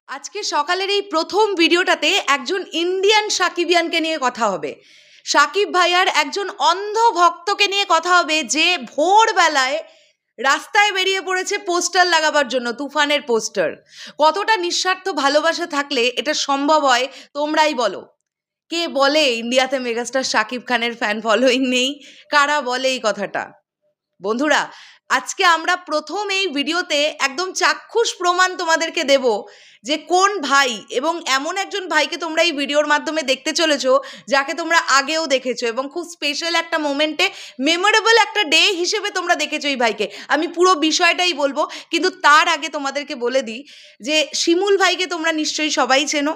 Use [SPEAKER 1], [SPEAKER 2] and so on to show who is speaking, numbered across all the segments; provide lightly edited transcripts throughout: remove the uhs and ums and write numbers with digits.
[SPEAKER 1] আজকে সকালের এই প্রথম ভিডিওটাতে একজন ইন্ডিয়ান সাকিবিয়ানকে নিয়ে কথা হবে। সাকিব ভাইয়ার একজন অন্ধ ভক্তকে নিয়ে কথা হবে যে ভোরবেলায় রাস্তায় বেরিয়ে পড়েছে পোস্টার লাগাবার জন্য, তুফানের পোস্টার। কতটা নিঃস্বার্থ ভালোবাসা থাকলে এটা সম্ভব হয় তোমরাই বলো। কে বলে ইন্ডিয়াতে মেগাস্টার শাকিব খানের ফ্যান ফলোয়িং নেই? কারা বলে এই কথাটা? বন্ধুরা, আজকে আমরা প্রথম এই ভিডিওতে একদম চাক্ষুষ প্রমাণ তোমাদেরকে দেব যে কোন ভাই, এবং এমন একজন ভাইকে তোমরা এই ভিডিওর মাধ্যমে দেখতে চলেছো যাকে তোমরা আগেও দেখেছো এবং খুব স্পেশাল একটা মোমেন্টে, মেমোরেবল একটা ডে হিসেবে তোমরা দেখেছো এই ভাইকে। আমি পুরো বিষয়টাই বলবো, কিন্তু তার আগে তোমাদেরকে বলে দিই যে শিমুল ভাইকে তোমরা নিশ্চয়ই সবাই চেনো।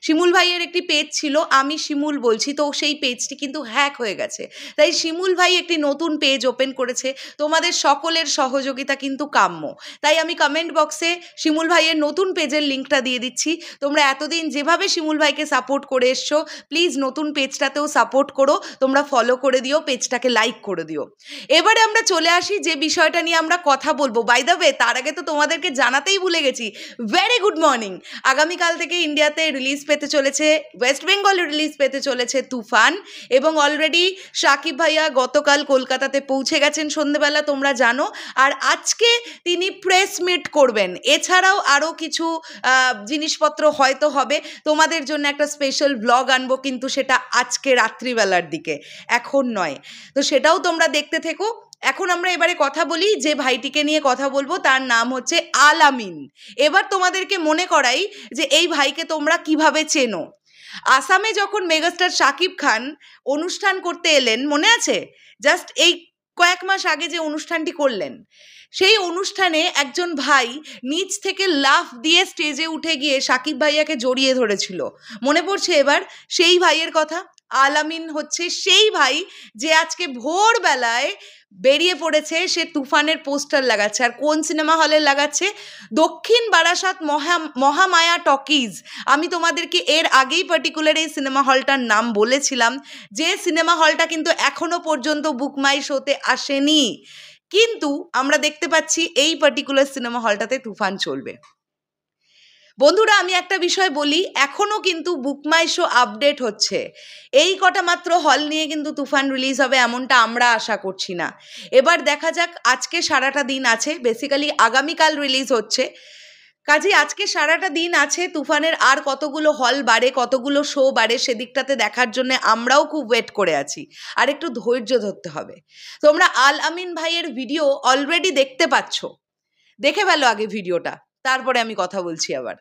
[SPEAKER 1] শিমুল ভাইয়ের একটি পেজ ছিল, আমি শিমুল বলছি, তো সেই পেজটি কিন্তু হ্যাক হয়ে গেছে। তাই শিমুল ভাই একটি নতুন পেজ ওপেন করেছে, তোমাদের সকলের সহযোগিতা কিন্তু কাম্য। তাই আমি কমেন্ট বক্সে শিমুল ভাইয়ের নতুন পেজের লিঙ্কটা দিয়ে দিচ্ছি। তোমরা এতদিন যেভাবে শিমুল ভাইকে সাপোর্ট করে এসছো, প্লিজ নতুন পেজটাতেও সাপোর্ট করো, তোমরা ফলো করে দিও, পেজটাকে লাইক করে দিও। এবারে আমরা চলে আসি যে বিষয়টা নিয়ে আমরা কথা বলবো। বাই দ্য ওয়ে, তার আগে তো তোমাদেরকে জানাতেই ভুলে গেছি, ভেরি গুড মর্নিং। আগামীকাল থেকে ইন্ডিয়াতে রিলিজ পেতে চলেছে, ওয়েস্ট বেঙ্গলে রিলিজ পেতে চলেছে তুফান, এবং অলরেডি সাকিব ভাইয়া গতকাল কলকাতাতে পৌঁছে গেছেন সন্ধ্যেবেলা, তোমরা জানো। আর আজকে তিনি প্রেস মিট করবেন। এছাড়াও আরও কিছু জিনিসপত্র হয়তো হবে, তোমাদের জন্য একটা স্পেশাল ব্লগ আনবো, কিন্তু সেটা আজকে রাত্রিবেলার দিকে, এখন নয়। তো সেটাও তোমরা দেখতে থেকো। এখন আমরা এবারে কথা বলি, যে ভাইটিকে নিয়ে কথা বলবো তার নাম হচ্ছে আল আমিন। এবার তোমাদেরকে মনে করাই যে এই ভাইকে তোমরা কিভাবে চেনো। আসামে যখন মেগাস্টার শাকিব খান অনুষ্ঠান করতে এলেন, মনে আছে? জাস্ট এই কয়েক মাস আগে যে অনুষ্ঠানটি করলেন, সেই অনুষ্ঠানে একজন ভাই নিচ থেকে লাফ দিয়ে স্টেজে উঠে গিয়ে শাকিব ভাইয়াকে জড়িয়ে ধরেছিল। মনে পড়ছে এবার সেই ভাইয়ের কথা? আল আমিন হচ্ছে সেই ভাই যে আজকে ভোরবেলায় বেরিয়ে পড়েছে, সে তুফানের পোস্টার লাগাচ্ছে। আর কোন সিনেমা হলে লাগাচ্ছে? দক্ষিণ বারাসাত মহামায়া টকিজ। আমি তোমাদেরকে এর আগেই পার্টিকুলার এই সিনেমা হলটার নাম বলেছিলাম, যে সিনেমা হলটা কিন্তু এখনো পর্যন্ত বুক মাই শোতে আসেনি, কিন্তু আমরা দেখতে পাচ্ছি এই পার্টিকুলার সিনেমা হলটাতে তুফান চলবে। বন্ধুরা, আমি একটা বিষয় বলি, এখনও কিন্তু বুক মাই শো আপডেট হচ্ছে। এই কটা মাত্র হল নিয়ে কিন্তু তুফান রিলিজ হবে এমনটা আমরা আশা করছি না। এবার দেখা যাক, আজকে সারাটা দিন আছে, বেসিক্যালি আগামীকাল রিলিজ হচ্ছে, কাজেই আজকে সারাটা দিন আছে। তুফানের আর কতগুলো হল বাড়ে, কতগুলো শো বাড়ে, সেদিকটাতে দেখার জন্য আমরাও খুব ওয়েট করে আছি। আর একটু ধৈর্য ধরতে হবে। তোমরা আল আমিন ভাইয়ের ভিডিও অলরেডি দেখতে পাচ্ছ, দেখে ফেলো আগে ভিডিওটা, তারপরে আমি কথা বলছি আবার।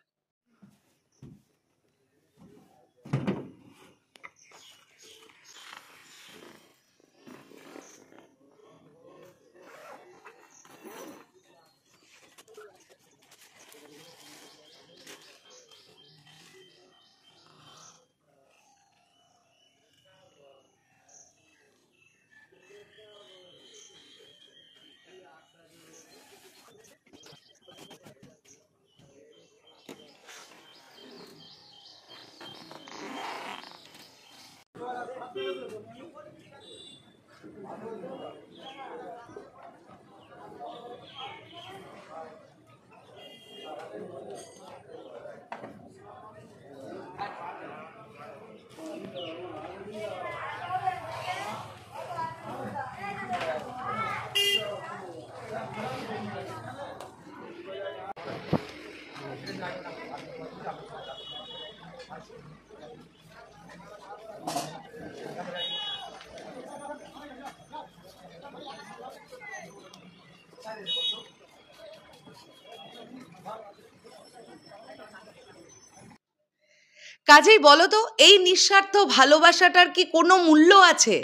[SPEAKER 1] কাজেই বলো তো, এই নিঃস্বার্থ ভালোবাসাটার কি কোনো মূল্য আছে?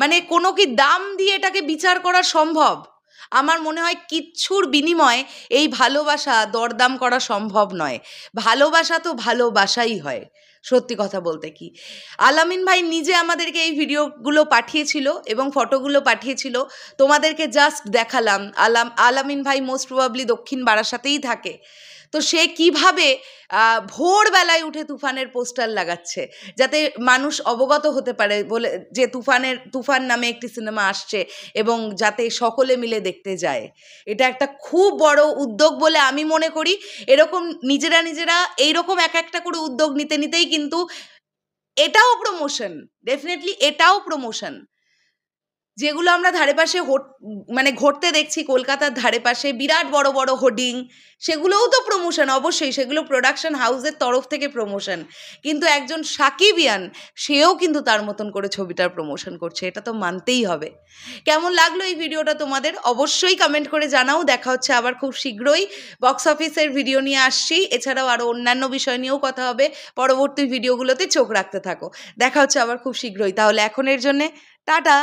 [SPEAKER 1] মানে কোনো কি দাম দিয়ে এটাকে বিচার করা সম্ভব? আমার মনে হয় কিচ্ছুর বিনিময়ে এই ভালোবাসা দরদাম করা সম্ভব নয়। ভালোবাসা তো ভালোবাসাই হয়, সত্যি কথা বলতে কি। আল আমিন ভাই নিজে আমাদেরকে এই ভিডিওগুলো পাঠিয়েছিল এবং ফটোগুলো পাঠিয়েছিল, তোমাদেরকে জাস্ট দেখালাম। আল আমিন ভাই মোস্ট প্রবাবলি দক্ষিণ বারাসাতেই থাকে। তো সে কিভাবে ভোরবেলায় উঠে তুফানের পোস্টার লাগাচ্ছে, যাতে মানুষ অবগত হতে পারে বলে যে তুফান নামে একটি সিনেমা আসছে এবং যাতে সকলে মিলে দেখতে যায়। এটা একটা খুব বড় উদ্যোগ বলে আমি মনে করি। এরকম নিজেরা এইরকম একটা করে উদ্যোগ নিতেই কিন্তু এটাও প্রমোশন, ডেফিনেটলি এটাও প্রমোশন। যেগুলো আমরা ধারে পাশে মানে ঘটতে দেখছি কলকাতার ধারে পাশে বিরাট বড় বড় হোর্ডিং, সেগুলোও তো প্রমোশন, অবশ্যই সেগুলো প্রোডাকশন হাউসের তরফ থেকে প্রমোশন। কিন্তু একজন সাকিবিয়ান সেও কিন্তু তার মতন করে ছবিটার প্রমোশন করছে, এটা তো মানতেই হবে। কেমন লাগলো এই ভিডিওটা তোমাদের অবশ্যই কমেন্ট করে জানাও। দেখা হচ্ছে আবার খুব শীঘ্রই, বক্স অফিসের ভিডিও নিয়ে আসছি, এছাড়াও আরও অন্যান্য বিষয় নিয়েও কথা হবে। পরবর্তী ভিডিওগুলোতে চোখ রাখতে থাকো। দেখা হচ্ছে আবার খুব শীঘ্রই। তাহলে এখনের জন্যে টাটা।